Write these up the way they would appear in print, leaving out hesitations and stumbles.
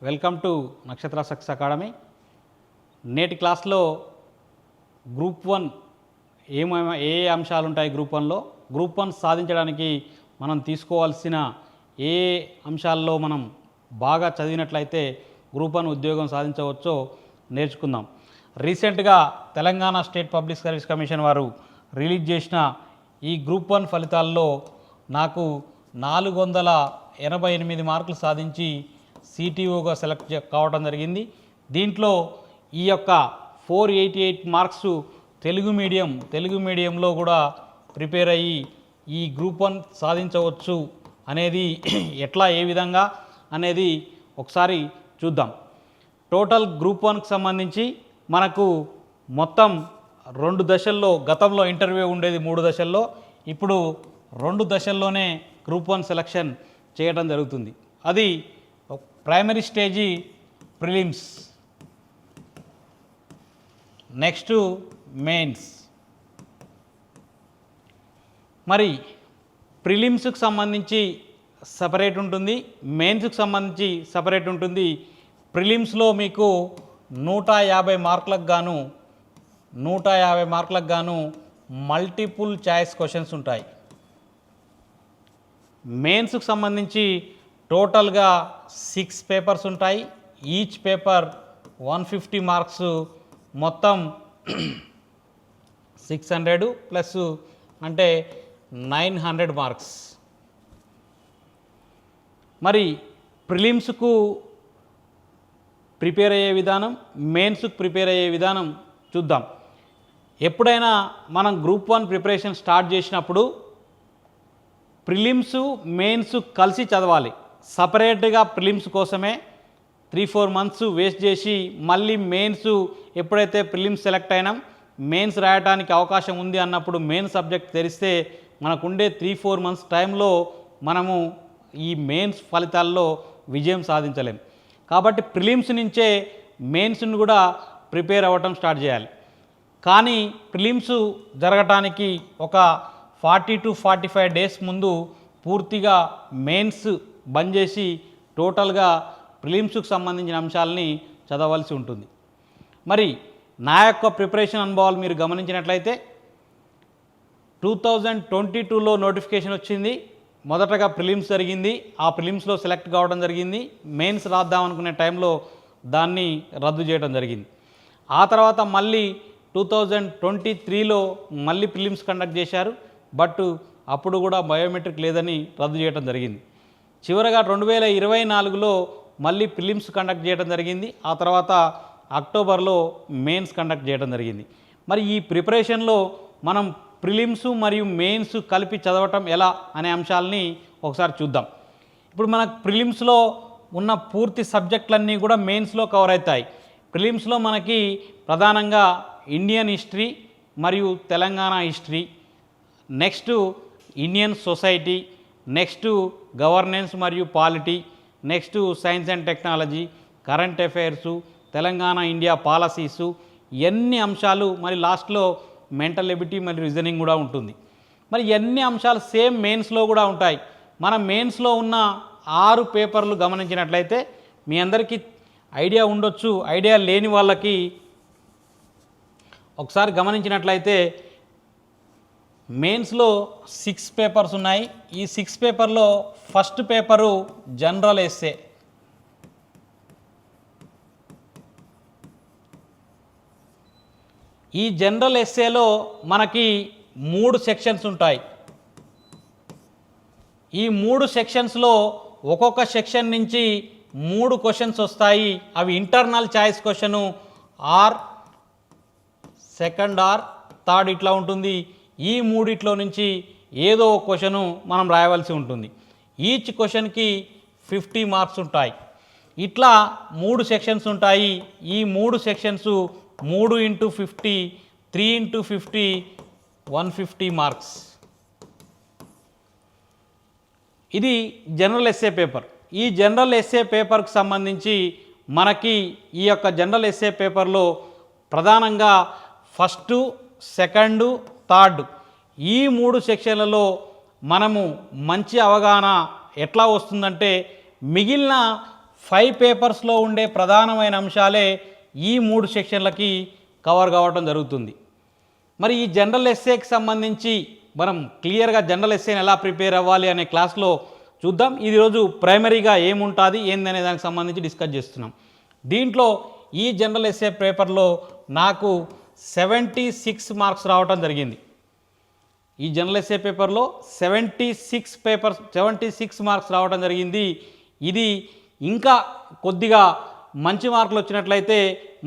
Welcome to నక్షత్ర success academy. నేటి క్లాస్లో గ్రూప్ 1 ఏ అంశాలు ఉంటాయి గ్రూప్ 1 సాధించడానికి మనం తీసుకోవాల్సిన ఏ అంశాల్లో మనం బాగా చదివినట్లయితే గ్రూప్ 1 ఉద్యోగం సాధించవచ్చో నేర్చుకుందాం. రీసెంట్గా Telangana state public service commission వారు రిలీజ్ చేసిన ఈ గ్రూప్ 1 ఫలితాల్లో నాకు 488 మార్కులు సాధించి సిటీఓగా సెలెక్ట్ కావడం జరిగింది. దీంట్లో ఈ యొక్క 488 మార్క్స్ తెలుగు మీడియంలో కూడా ప్రిపేర్ అయ్యి ఈ గ్రూప్ 1 సాధించవచ్చు అనేది ఏ విధంగా అనేది ఒకసారి చూద్దాం. టోటల్ గ్రూప్ 1కి సంబంధించి మనకు మొత్తం 2 దశల్లో, గతంలో ఇంటర్వ్యూ ఉండేది 3 దశల్లో, ఇప్పుడు 2 దశల్లోనే గ్రూప్ 1 సెలక్షన్ చేయడం జరుగుతుంది. అది primary stage prelims, next mains. మరి ప్రిలిమ్స్కి సంబంధించి సపరేట్ ఉంటుంది, మెయిన్స్కి సంబంధించి సపరేట్ ఉంటుంది. ప్రిలిమ్స్లో మీకు 150 మార్కులకు గాను మల్టిపుల్ చాయిస్ క్వశ్చన్స్ ఉంటాయి. మెయిన్స్కి సంబంధించి టోటల్గా 6 పేపర్స్ ఉంటాయి. ఈచ్ పేపర్ 150 మార్క్స్, మొత్తం 600 ప్లస్ అంటే 900 మార్క్స్. మరి ప్రిలిమ్స్కు ప్రిపేర్ అయ్యే విధానం, మెయిన్స్కు ప్రిపేర్ అయ్యే విధానం చూద్దాం. ఎప్పుడైనా మనం గ్రూప్ 1 ప్రిపరేషన్ స్టార్ట్ చేసినప్పుడు ప్రిలిమ్స్ మెయిన్స్ కలిసి చదవాలి. సపరేట్గా ప్రిలిమ్స్ కోసమే 3-4 మంత్స్ వేస్ట్ చేసి మళ్ళీ మెయిన్స్ ఎప్పుడైతే ప్రిలిమ్స్ సెలెక్ట్ అయినాం, మెయిన్స్ రాయడానికి అవకాశం ఉంది అన్నప్పుడు మెయిన్ సబ్జెక్ట్ తెరిస్తే మనకుండే 3-4 మంత్స్ టైంలో మనము ఈ మెయిన్స్ ఫలితాల్లో విజయం సాధించలేం. కాబట్టి ప్రిలిమ్స్ నుంచే మెయిన్స్ని కూడా ప్రిపేర్ అవ్వటం స్టార్ట్ చేయాలి. కానీ ప్రిలిమ్స్ జరగటానికి ఒక 40 to 45 డేస్ ముందు పూర్తిగా మెయిన్స్ బంద్ చేసి టోటల్గా ప్రిలిమ్స్కి సంబంధించిన అంశాలని చదవలసి ఉంటుంది. మరి నా యొక్క ప్రిపరేషన్ అనుభవాలు మీరు గమనించినట్లయితే 2022లో నోటిఫికేషన్ వచ్చింది. మొదటగా ప్రిలిమ్స్ జరిగింది, ఆ ప్రిలిమ్స్లో సెలెక్ట్ కావడం జరిగింది. మెయిన్స్ రాద్దాం అనుకునే టైంలో దాన్ని రద్దు చేయడం జరిగింది. ఆ తర్వాత మళ్ళీ 2023లో మళ్ళీ ప్రిలిమ్స్ కండక్ట్ చేశారు, బట్ అప్పుడు కూడా బయోమెట్రిక్ లేదని రద్దు చేయడం జరిగింది. చివరగా 2024లో మళ్ళీ ప్రిలిమ్స్ కండక్ట్ చేయడం జరిగింది. ఆ తర్వాత అక్టోబర్లో మెయిన్స్ కండక్ట్ చేయడం జరిగింది. మరి ఈ ప్రిపరేషన్లో మనం ప్రిలిమ్స్ మరియు మెయిన్స్ కలిపి చదవటం ఎలా అనే అంశాలని ఒకసారి చూద్దాం. ఇప్పుడు మనకు ప్రిలిమ్స్లో ఉన్న పూర్తి సబ్జెక్టులన్నీ కూడా మెయిన్స్లో కవర్ అవుతాయి. ప్రిలిమ్స్లో మనకి ప్రధానంగా ఇండియన్ హిస్టరీ మరియు Telangana history, next Indian society, next governance మరియు polity, next science and technology, current affairs, Telangana India policies, ఎన్ని అంశాలు, మరి లాస్ట్లో మెంటల్ ఎబిలిటీ మరియు రీజనింగ్ కూడా ఉంటుంది. మరి ఎన్ని అంశాలు సేమ్ మెయిన్స్లో కూడా ఉంటాయి. మన మెయిన్స్లో ఉన్న 6 పేపర్లు గమనించినట్లయితే మీ అందరికీ ఐడియా ఉండొచ్చు. ఐడియా లేని వాళ్ళకి ఒకసారి గమనించినట్లయితే మెయిన్స్లో 6 పేపర్స్ ఉన్నాయి. ఈ 6 పేపర్లో ఫస్ట్ పేపరు జనరల్ ఎస్సే. ఈ జనరల్ ఎస్సేలో మనకి 3 సెక్షన్స్ ఉంటాయి. ఈ 3 సెక్షన్స్లో ఒక్కొక్క సెక్షన్ నుంచి 3 క్వశ్చన్స్ వస్తాయి. అవి internal choice question, or second or third ఇట్లా ఉంటుంది. ఈ 3 నుంచి ఏదో ఒక క్వశ్చను మనం రాయవలసి ఉంటుంది. ఈచ్ క్వశ్చన్కి 50 మార్క్స్ ఉంటాయి. ఇట్లా 3 సెక్షన్స్ ఉంటాయి. ఈ 3 సెక్షన్స్ 3 × 50, 3 × 50, 150 మార్క్స్. ఇది జనరల్ ఎస్సే పేపర్. ఈ జనరల్ ఎస్సే పేపర్కి సంబంధించి మనకి ఈ యొక్క జనరల్ ఎస్సే పేపర్లో ప్రధానంగా ఫస్ట్, సెకండ్, థర్డ్ ఈ 3 సెక్షన్లలో మనము మంచి అవగాహన ఎట్లా వస్తుందంటే మిగిలిన 5 పేపర్స్లో ఉండే ప్రధానమైన అంశాలే ఈ 3 సెక్షన్లకి కవర్ కావడం జరుగుతుంది. మరి ఈ జనరల్ ఎస్సేకి సంబంధించి మనం క్లియర్గా జనరల్ ఎస్సేని ఎలా ప్రిపేర్ అవ్వాలి అనే క్లాస్లో చూద్దాం. ఈరోజు ప్రైమరీగా ఏముంటుంది ఏందనే దానికి సంబంధించి డిస్కస్ చేస్తున్నాం. దీంట్లో ఈ జనరల్ ఎస్సే పేపర్లో నాకు 76 మార్క్స్ రావటం జరిగింది. ఈ జనరల్ ఎస్సే పేపర్లో 76 మార్క్స్ రావడం జరిగింది. ఇది ఇంకా కొద్దిగా మంచి మార్కులు వచ్చినట్లయితే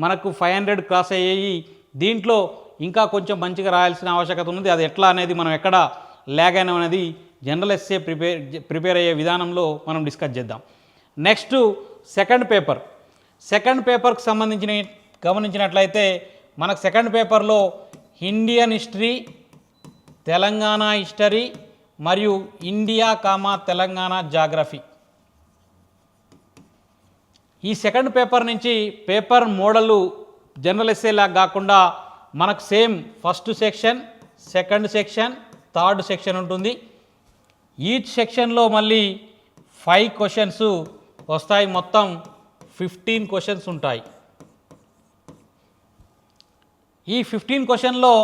మనకు 500 క్రాస్ అయ్యాయి. దీంట్లో ఇంకా కొంచెం మంచిగా రాయాల్సిన ఆవశ్యకత ఉంది. అది ఎట్లా అనేది మనం ఎక్కడ ల్యాగ్ అయినా అనేది జనరల్ ఎస్సే ప్రిపేర్ అయ్యే విధానంలో మనం డిస్కస్ చేద్దాం. నెక్స్ట్ సెకండ్ పేపర్కి సంబంధించిన గమనించినట్లయితే మనకు సెకండ్ పేపర్లో ఇండియన్ హిస్టరీ, తెలంగాణ హిస్టరీ మరియు ఇండియా తెలంగాణ జాగ్రఫీ. ఈ సెకండ్ పేపర్ నుంచి పేపర్ మోడలు జనరల్ ఎస్సే లాగా కాకుండా మనకు same first section, second section, third section ఉంటుంది. ఈచ్ సెక్షన్లో మళ్ళీ 5 క్వశ్చన్స్ వస్తాయి. మొత్తం 15 క్వశ్చన్స్ ఉంటాయి. ఈ 15 క్వశ్చన్లో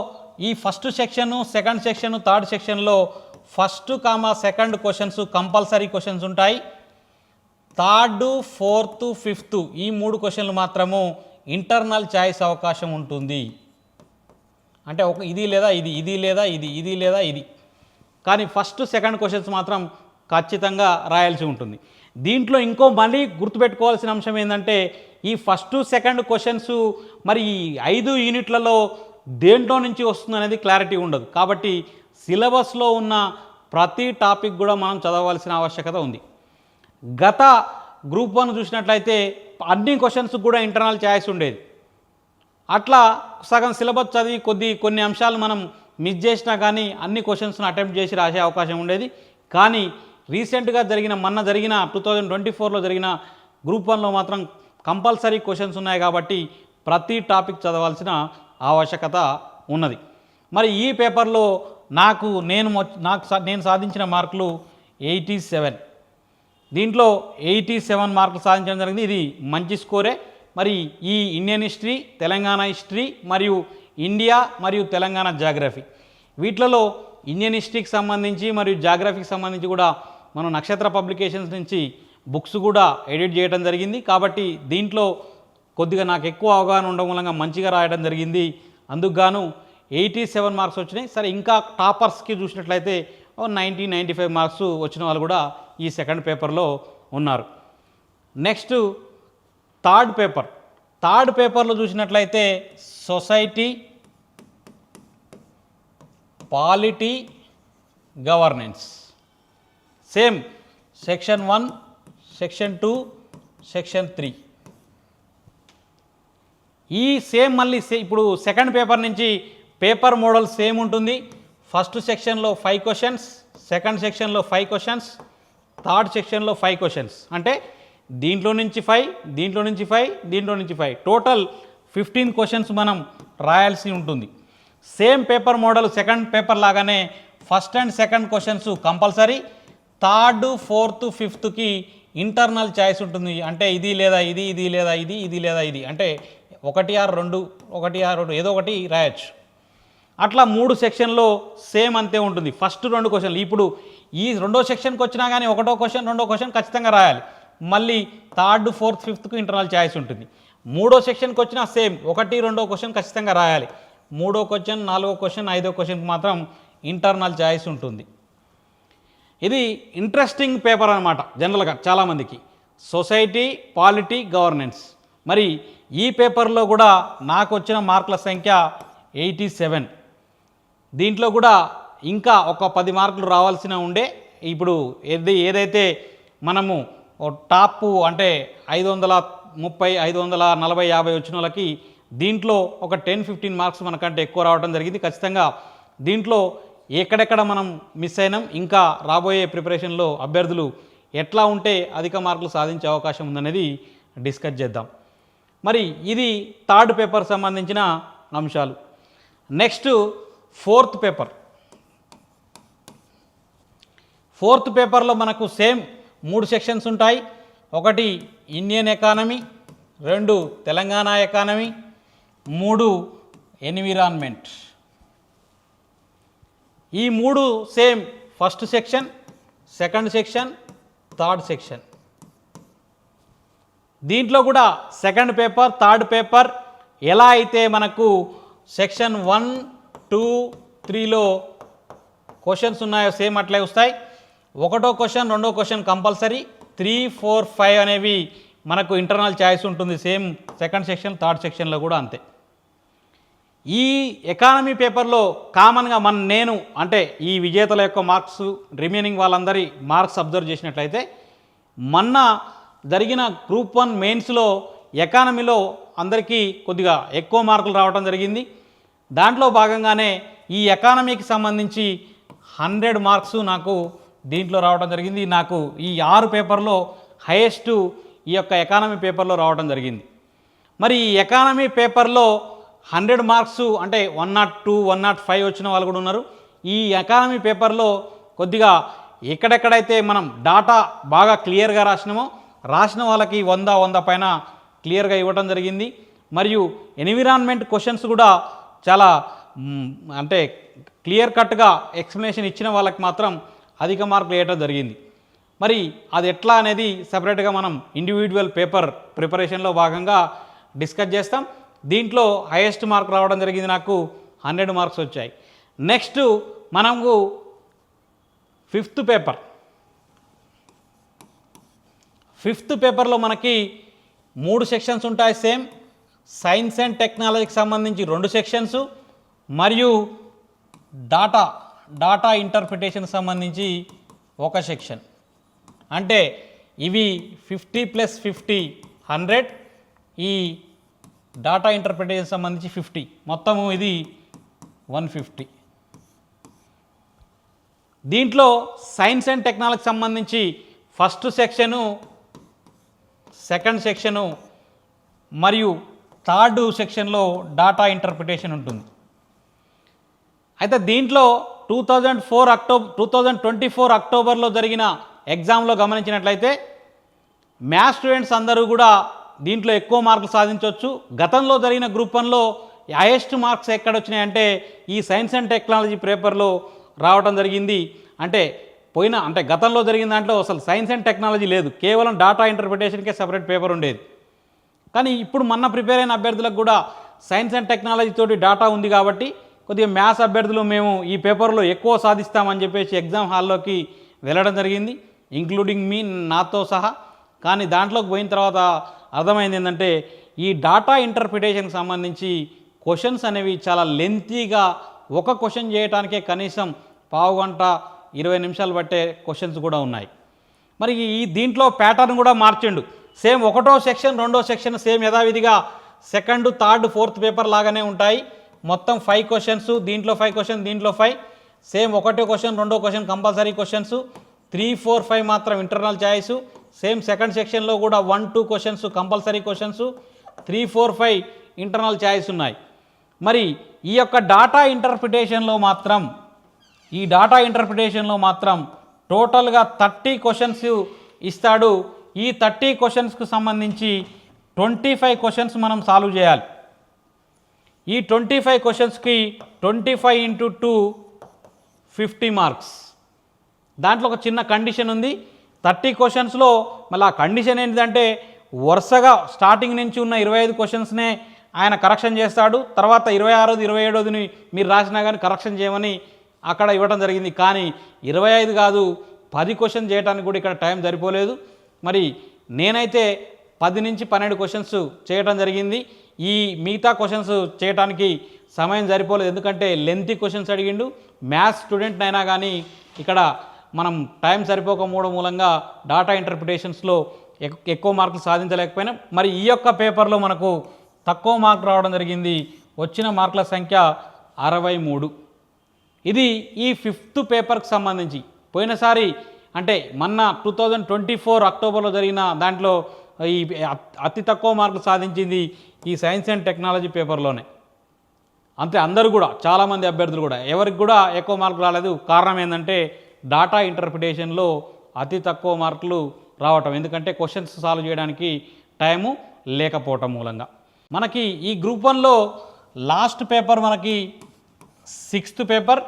ఈ first section, second section, third సెక్షన్లో first second questions compulsory questions ఉంటాయి. థర్డ్, ఫోర్త్, ఫిఫ్త్ ఈ 3 క్వశ్చన్లు మాత్రము ఇంటర్నల్ చాయిస్ అవకాశం ఉంటుంది. అంటే ఒక ఇది లేదా ఇది, ఇది లేదా ఇది, ఇది లేదా ఇది, కానీ ఫస్ట్ సెకండ్ క్వశ్చన్స్ మాత్రం ఖచ్చితంగా రాయాల్సి ఉంటుంది. దీంట్లో ఇంకో మళ్ళీ గుర్తుపెట్టుకోవాల్సిన అంశం ఏంటంటే ఈ ఫస్ట్ సెకండ్ క్వశ్చన్స్ మరి ఈ 5 యూనిట్లలో దేంట్లో నుంచి వస్తుంది అనేది క్లారిటీ ఉండదు. కాబట్టి సిలబస్లో ఉన్న ప్రతి టాపిక్ కూడా మనం చదవాల్సిన ఆవశ్యకత ఉంది. గత గ్రూప్ 1 చూసినట్లయితే అన్ని క్వశ్చన్స్ కూడా ఇంటర్నల్ చాయిస్ ఉండేది. అట్లా సగం సిలబస్ చదివి కొన్ని అంశాలు మనం మిస్ చేసినా కానీ అన్ని క్వశ్చన్స్ను అటెంప్ట్ చేసి రాసే అవకాశం ఉండేది. కానీ రీసెంట్గా మొన్న జరిగిన 2024లో జరిగిన గ్రూప్ 1లో మాత్రం కంపల్సరీ క్వశ్చన్స్ ఉన్నాయి. కాబట్టి ప్రతి టాపిక్ చదవాల్సిన ఆవశ్యకత ఉన్నది. మరి ఈ పేపర్లో నేను సాధించిన మార్కులు 87. దీంట్లో 87 మార్కులు సాధించడం జరిగింది. ఇది మంచి స్కోరే. మరి ఈ ఇండియన్ హిస్టరీ, తెలంగాణ హిస్టరీ మరియు ఇండియా మరియు తెలంగాణ జాగ్రఫీ వీటిలలో ఇండియన్ హిస్టరీకి సంబంధించి మరియు జాగ్రఫీకి సంబంధించి కూడా మనం నక్షత్ర పబ్లికేషన్స్ నుంచి బుక్స్ కూడా ఎడిట్ చేయడం జరిగింది. కాబట్టి దీంట్లో కొద్దిగా నాకు ఎక్కువ అవగాహన ఉండడం మూలంగా మంచిగా రాయడం జరిగింది. అందుకు గాను 87 మార్క్స్ వచ్చినాయి. సరే, ఇంకా టాపర్స్కి చూసినట్లయితే 90-95 మార్క్స్ వచ్చిన వాళ్ళు కూడా ఈ సెకండ్ పేపర్లో ఉన్నారు. నెక్స్ట్ థర్డ్ పేపర్లో చూసినట్లయితే society, polity, governance same section 1, section 2, section 3 ఈ సేమ్ మళ్ళీ ఇప్పుడు సెకండ్ పేపర్ నుంచి పేపర్ మోడల్ సేమ్ ఉంటుంది. ఫస్ట్ సెక్షన్లో 5 క్వశ్చన్స్, సెకండ్ సెక్షన్లో 5 క్వశ్చన్స్, థర్డ్ సెక్షన్లో 5 క్వశ్చన్స్. అంటే దీంట్లో నుంచి 5, దీంట్లో నుంచి 5, దీంట్లో నుంచి 5 టోటల్ 15 క్వశ్చన్స్ మనం రాయాల్సి ఉంటుంది. Same paper model second paper లాగానే first and second questions compulsory, third, fourth, ఫిఫ్త్కి ఇంటర్నల్ చాయిస్ ఉంటుంది. అంటే ఇది లేదా ఇది, ఇది లేదా ఇది, ఇది లేదా ఇది, అంటే 1 or 2 ఏదో ఒకటి రాయొచ్చు. అట్లా 3 సెక్షన్లో సేమ్ అంతే ఉంటుంది. ఫస్ట్ 2 క్వశ్చన్లు ఇప్పుడు ఈ రెండో సెక్షన్కి వచ్చినా కానీ ఒకటో క్వశ్చన్, రెండో క్వశ్చన్ ఖచ్చితంగా రాయాలి. మళ్ళీ థర్డ్, ఫోర్త్, ఫిఫ్త్కు ఇంటర్నల్ చాయిస్ ఉంటుంది. 3వ సెక్షన్కి వచ్చినా సేమ్ 1, 2 క్వశ్చన్ ఖచ్చితంగా రాయాలి. 3వ క్వశ్చన్, 4వ క్వశ్చన్, 5వ క్వశ్చన్కి మాత్రం ఇంటర్నల్ చాయిస్ ఉంటుంది. ఇది ఇంట్రెస్టింగ్ పేపర్ అనమాట జనరల్గా చాలామందికి, సొసైటీ, పాలిటీ, గవర్నెన్స్. మరి ఈ పేపర్లో కూడా నాకు వచ్చిన మార్కుల సంఖ్య 87. దీంట్లో కూడా ఇంకా ఒక 10 మార్కులు రావాల్సిన ఉండే. ఇప్పుడు ఏదైతే మనము టాప్ అంటే 530, 540, 50 వచ్చిన వాళ్ళకి దీంట్లో ఒక 10-15 మార్క్స్ మనకంటే ఎక్కువ రావడం జరిగింది. ఖచ్చితంగా దీంట్లో ఎక్కడెక్కడ మనం మిస్ అయినాం, ఇంకా రాబోయే ప్రిపరేషన్లో అభ్యర్థులు ఎట్లా ఉంటే అధిక మార్కులు సాధించే అవకాశం ఉందనేది డిస్కస్ చేద్దాం. మరి ఇది థర్డ్ పేపర్ సంబంధించిన అంశాలు. నెక్స్ట్ ఫోర్త్ పేపర్లో మనకు సేమ్ 3 సెక్షన్స్ ఉంటాయి. ఒకటి Indian economy, 2 Telangana economy, 3 environment. ఈ 3 same first section, second section, third section. దీంట్లో కూడా సెకండ్ పేపర్, థర్డ్ పేపర్ ఎలా అయితే మనకు సెక్షన్ 1, 2, 3లో క్వశ్చన్స్ ఉన్నాయో సేమ్ అట్లే వస్తాయి. ఒకటో క్వశ్చన్, రెండో క్వశ్చన్ కంపల్సరీ, 3, 4, 5 అనేవి మనకు ఇంటర్నల్ ఛాయిస్ ఉంటుంది. సేమ్ సెకండ్ సెక్షన్, థర్డ్ సెక్షన్లో కూడా అంతే. ఈ ఎకానమీ పేపర్లో కామన్గా నేను అంటే ఈ విజేతల యొక్క మార్క్స్, రిమైనింగ్ వాళ్ళందరి మార్క్స్ అబ్జర్వ్ చేసినట్లయితే మొన్న జరిగిన గ్రూప్ 1 మెయిన్స్లో ఎకానమీలో అందరికీ కొద్దిగా ఎక్కువ మార్కులు రావడం జరిగింది. దాంట్లో భాగంగానే ఈ ఎకానమీకి సంబంధించి 100 మార్క్స్ నాకు దీంట్లో రావడం జరిగింది. నాకు ఈ 6 పేపర్లో హైయెస్ట్ ఈ యొక్క ఎకానమీ పేపర్లో రావడం జరిగింది. మరి ఈ ఎకానమీ పేపర్లో 100 మార్క్స్ అంటే 102, 105 వచ్చిన వాళ్ళు కూడా ఉన్నారు. ఈ ఎకానమీ పేపర్లో కొద్దిగా ఎక్కడెక్కడైతే మనం డాటా బాగా క్లియర్గా రాసిన వాళ్ళకి 100, 100 పైన క్లియర్గా ఇవ్వడం జరిగింది. మరియు ఎన్విరాన్మెంట్ క్వశ్చన్స్ కూడా చాలా అంటే క్లియర్ కట్గా ఎక్స్ప్లెనేషన్ ఇచ్చిన వాళ్ళకి మాత్రం అధిక మార్కులు వేయడం జరిగింది. మరి అది ఎట్లా అనేది సపరేట్గా మనం ఇండివిజువల్ పేపర్ ప్రిపరేషన్లో భాగంగా డిస్కస్ చేస్తాం. దీంట్లో హైయెస్ట్ మార్క్ రావడం జరిగింది, నాకు 100 మార్క్స్ వచ్చాయి. నెక్స్ట్ మనకు ఫిఫ్త్ పేపర్లో మనకి 3 సెక్షన్స్ ఉంటాయి. సేమ్ సైన్స్ అండ్ టెక్నాలజీకి సంబంధించి 2 సెక్షన్స్ మరియు డాటా ఇంటర్ప్రిటేషన్కి సంబంధించి 1 సెక్షన్. అంటే ఇవి 50 + 50 100, ఈ డాటా ఇంటర్ప్రిటేషన్ సంబంధించి 50, మొత్తము ఇది 150. దీంట్లో సైన్స్ అండ్ టెక్నాలజీకి సంబంధించి ఫస్ట్ సెక్షను, సెకండ్ సెక్షను మరియు థర్డ్ సెక్షన్లో డాటా ఇంటర్ప్రిటేషన్ ఉంటుంది. అయితే దీంట్లో 2024 అక్టోబర్లో జరిగిన ఎగ్జామ్లో గమనించినట్లయితే మ్యాథ్స్ స్టూడెంట్స్ అందరూ కూడా దీంట్లో ఎక్కువ మార్కులు సాధించవచ్చు. గతంలో జరిగిన గ్రూప్ 1లో హైయెస్ట్ మార్క్స్ ఎక్కడ వచ్చినాయంటే ఈ సైన్స్ అండ్ టెక్నాలజీ పేపర్లో రావడం జరిగింది. అంటే గతంలో జరిగిన దాంట్లో అసలు సైన్స్ అండ్ టెక్నాలజీ లేదు, కేవలం డాటా ఇంటర్ప్రిటేషన్కే సపరేట్ పేపర్ ఉండేది. కానీ ఇప్పుడు మొన్న ప్రిపేర్ అయిన అభ్యర్థులకు కూడా సైన్స్ అండ్ టెక్నాలజీ తోటి డాటా ఉంది కాబట్టి కొద్దిగా మ్యాథ్స్ అభ్యర్థులు మేము ఈ పేపర్లో ఎక్కువ సాధిస్తామని చెప్పేసి ఎగ్జామ్ హాల్లోకి వెళ్ళడం జరిగింది, ఇంక్లూడింగ్ మీ, నాతో సహా. కానీ దాంట్లోకి పోయిన తర్వాత అర్థమైంది ఏంటంటే ఈ డాటా ఇంటర్ప్రిటేషన్కి సంబంధించి క్వశ్చన్స్ అనేవి చాలా లెంతీగా, ఒక క్వశ్చన్ చేయడానికే కనీసం పావు గంట 20 నిమిషాలు పట్టే క్వశ్చన్స్ కూడా ఉన్నాయి. మరి ఈ దీంట్లో ప్యాటర్న్ కూడా మార్చిండు. సేమ్ ఒకటో సెక్షన్, రెండో సెక్షన్ సేమ్ యథావిధిగా సెకండ్, థర్డ్, ఫోర్త్ పేపర్ లాగానే ఉంటాయి. మొత్తం 5 క్వశ్చన్స్, దీంట్లో 5 క్వశ్చన్, దీంట్లో 5. సేమ్ ఒకటో క్వశ్చన్, రెండో క్వశ్చన్ కంపల్సరీ క్వశ్చన్స్, 3, 4, 5 మాత్రం ఇంటర్నల్ ఛాయిస్. సేమ్ సెకండ్ సెక్షన్లో కూడా 1, 2 questions compulsory questions, 3, 4, 5 internal choice ఉన్నాయి. మరి ఈ యొక్క డాటా ఇంటర్ప్రిటేషన్లో మాత్రం టోటల్గా 30 క్వశ్చన్స్ ఇస్తాడు. ఈ 30 క్వశ్చన్స్కు సంబంధించి 25 క్వశ్చన్స్ మనం సాల్వ్ చేయాలి. ఈ 25 క్వశ్చన్స్కి 25 × 2 50 మార్క్స్. దాంట్లో ఒక చిన్న కండిషన్ ఉంది. 30 క్వశ్చన్స్లో మళ్ళీ ఆ కండిషన్ ఏంటంటే వరుసగా స్టార్టింగ్ నుంచి ఉన్న 25 క్వశ్చన్స్నే ఆయన కరెక్షన్ చేస్తాడు. తర్వాత 26ది 27దిని మీరు రాసినా కానీ కరెక్షన్ చేయమని అక్కడ ఇవ్వడం జరిగింది. కానీ 25 కాదు, 10 క్వశ్చన్ చేయడానికి కూడా ఇక్కడ టైం సరిపోలేదు. మరి నేనైతే 10 నుంచి 12 క్వశ్చన్స్ చేయడం జరిగింది. ఈ మిగతా క్వశ్చన్స్ చేయడానికి సమయం సరిపోలేదు, ఎందుకంటే లెంతీ క్వశ్చన్స్ అడిగిండు. మ్యాథ్స్ స్టూడెంట్ అయినా కానీ ఇక్కడ మనం టైం సరిపోకపోవడం మూలంగా డాటా ఇంటర్ప్రిటేషన్స్లో ఎక్కువ మార్కులు సాధించలేకపోయినాం. మరి ఈ యొక్క పేపర్లో మనకు తక్కువ మార్కు రావడం జరిగింది. వచ్చిన మార్కుల సంఖ్య 63. ఇది ఈ ఫిఫ్త్ పేపర్కి సంబంధించి. పోయినసారి అంటే మొన్న 2024 అక్టోబర్లో జరిగిన దాంట్లో ఈ అతి తక్కువ మార్కులు సాధించింది ఈ సైన్స్ అండ్ టెక్నాలజీ పేపర్లోనే. అంతే, అందరూ కూడా చాలామంది అభ్యర్థులు కూడా ఎవరికి కూడా ఎక్కువ మార్కులు రాలేదు. కారణం ఏంటంటే డాటా ఇంటర్ప్రిటేషన్లో అతి తక్కువ మార్కులు రావటం, ఎందుకంటే క్వశ్చన్స్ సాల్వ్ చేయడానికి టైము లేకపోవటం మూలంగా. మనకి ఈ గ్రూప్ 1లో లాస్ట్ పేపర్ మనకి 6th పేపర్.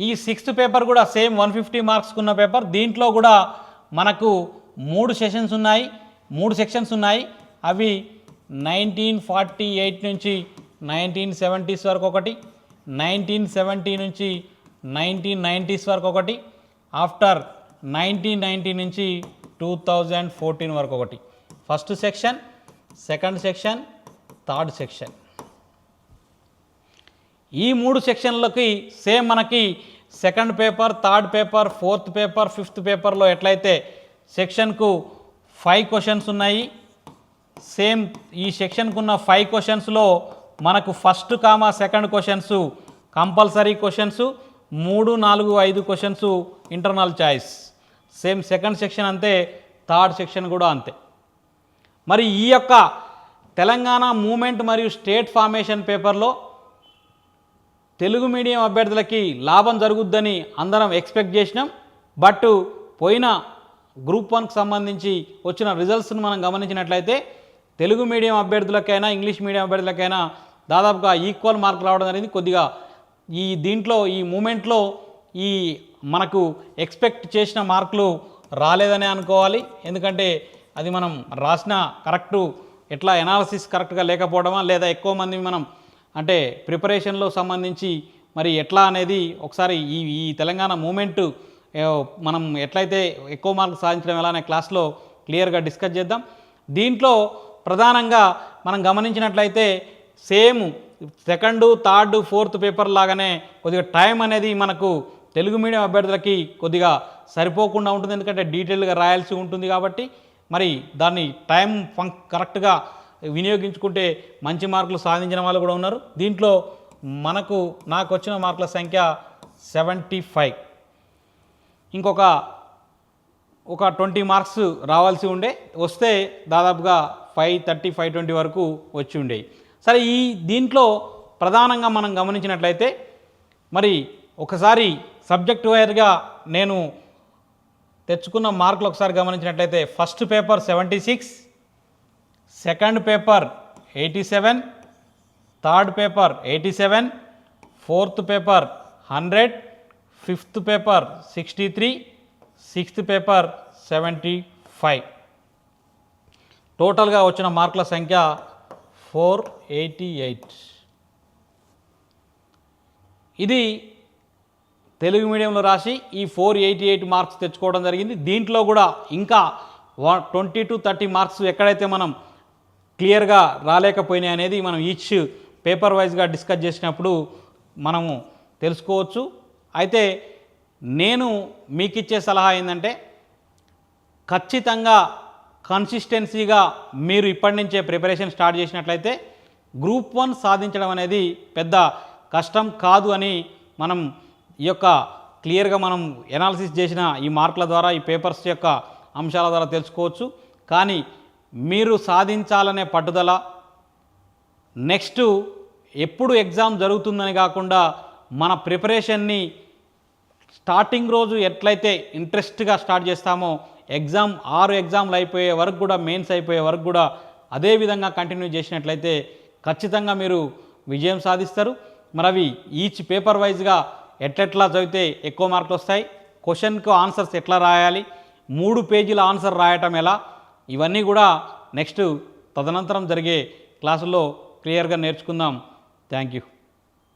ఈ 6th పేపర్ కూడా సేమ్ 150 మార్క్స్కి ఉన్న పేపర్. దీంట్లో కూడా మనకు 3 సెషన్స్ ఉన్నాయి, 3 సెక్షన్స్ ఉన్నాయి. అవి 1948 నుంచి 1970s వరకు ఒకటి, 1970 నుంచి 1990s వరకు ఒకటి, ఆఫ్టర్ 1990 నుంచి 2014 వరకు ఒకటి. First section, second section, third section. ఈ 3 సెక్షన్లకి సేమ్ మనకి second paper, third paper, fourth paper, fifth పేపర్లో ఎట్లయితే సెక్షన్కు 5 క్వశ్చన్స్ ఉన్నాయి, సేమ్ ఈ సెక్షన్కు ఉన్న 5 క్వశ్చన్స్లో మనకు first comma second questions compulsory questions, 3, 4, 5 questions internal choice. Same second section అంతే, థర్డ్ సెక్షన్ కూడా అంతే. మరి ఈ యొక్క తెలంగాణ మూమెంట్ మరియు స్టేట్ ఫార్మేషన్ పేపర్లో తెలుగు మీడియం అభ్యర్థులకి లాభం జరుగుద్దని అందరం ఎక్స్పెక్ట్ చేసినాం. బట్ పోయిన గ్రూప్ 1కి సంబంధించి వచ్చిన రిజల్ట్స్ను మనం గమనించినట్లయితే తెలుగు మీడియం అభ్యర్థులకైనా ఇంగ్లీష్ మీడియం అభ్యర్థులకైనా దాదాపుగా ఈక్వల్ మార్కులు రావడం జరిగింది. కొద్దిగా దీంట్లో ఈ మూమెంట్లో ఈ మనకు ఎక్స్పెక్ట్ చేసిన మార్కులు రాలేదనే అనుకోవాలి. ఎందుకంటే అది మనం రాసిన కరెక్టు ఎట్లా ఎనాలిసిస్ కరెక్ట్గా లేకపోవడమా, లేదా ఎక్కువ మంది మనం అంటే ప్రిపరేషన్లో సంబంధించి మరి ఎట్లా అనేది ఒకసారి ఈ తెలంగాణ మూమెంట్ మనం ఎట్లయితే ఎక్కువ మార్కులు సాధించడం ఎలా అనే క్లాస్లో క్లియర్గా డిస్కస్ చేద్దాం. దీంట్లో ప్రధానంగా మనం గమనించినట్లయితే same second, third, fourth paper లాగానే కొద్దిగా టైం అనేది మనకు తెలుగు మీడియం అభ్యర్థులకి కొద్దిగా సరిపోకుండా ఉంటుంది. ఎందుకంటే డీటెయిల్గా రాయాల్సి ఉంటుంది కాబట్టి మరి దాన్ని టైం కరెక్ట్గా వినియోగించుకుంటే మంచి మార్కులు సాధించిన వాళ్ళు కూడా ఉన్నారు. దీంట్లో నాకు వచ్చిన మార్కుల సంఖ్య 75. ఇంకొక 20 మార్క్స్ రావాల్సి ఉండే, వస్తే దాదాపుగా 530, 520 వరకు వచ్చి ఉండేవి. సరే, దీంట్లో ప్రధానంగా మనం గమనించినట్లయితే మరి ఒకసారి సబ్జెక్ట్ వైజ్గా నేను తెచ్చుకున్న మార్కులు ఒకసారి గమనించినట్లయితే first paper 76, second paper 87, third paper 87, fourth paper 100, fifth paper 63, sixth paper 75. టోటల్గా వచ్చిన మార్కుల సంఖ్య 488. ఇది తెలుగు మీడియంలో రాసి ఈ 488 మార్క్స్ తెచ్చుకోవడం జరిగింది. దీంట్లో కూడా ఇంకా 20 to 30 మార్క్స్ ఎక్కడైతే మనం క్లియర్గా రాలేకపోయినాయి అనేది మనం ఈచ్ పేపర్ వైజ్గా డిస్కస్ చేసినప్పుడు మనము తెలుసుకోవచ్చు. అయితే నేను మీకు ఇచ్చే సలహా ఏంటంటే ఖచ్చితంగా కన్సిస్టెన్సీగా మీరు ఇప్పటి నుంచే ప్రిపరేషన్ స్టార్ట్ చేసినట్లయితే గ్రూప్ 1 సాధించడం అనేది పెద్ద కష్టం కాదు అని మనం ఈ యొక్క క్లియర్గా మనం ఎనాలిసిస్ చేసిన ఈ మార్కుల ద్వారా, ఈ పేపర్స్ యొక్క అంశాల ద్వారా తెలుసుకోవచ్చు. కానీ మీరు సాధించాలనే పట్టుదల, నెక్స్ట్ ఎప్పుడు ఎగ్జామ్ జరుగుతుందని కాకుండా మన ప్రిపరేషన్ని స్టార్టింగ్ రోజు ఎట్లయితే ఇంట్రెస్ట్గా స్టార్ట్ చేస్తామో ఎగ్జామ్ 6 ఎగ్జామ్లు అయిపోయే వరకు కూడా, మెయిన్స్ అయిపోయే వరకు కూడా అదే విధంగా కంటిన్యూ చేసినట్లయితే ఖచ్చితంగా మీరు విజయం సాధిస్తారు. మరి అవి ఈచ్ పేపర్ వైజ్గా ఎట్లా చదివితే ఎక్కువ మార్కులు వస్తాయి, క్వశ్చన్కు ఆన్సర్స్ ఎట్లా రాయాలి, 3 పేజీల ఆన్సర్ రాయటం ఎలా, ఇవన్నీ కూడా నెక్స్ట్ తదనంతరం జరిగే క్లాసుల్లో క్లియర్గా నేర్చుకుందాం. Thank you.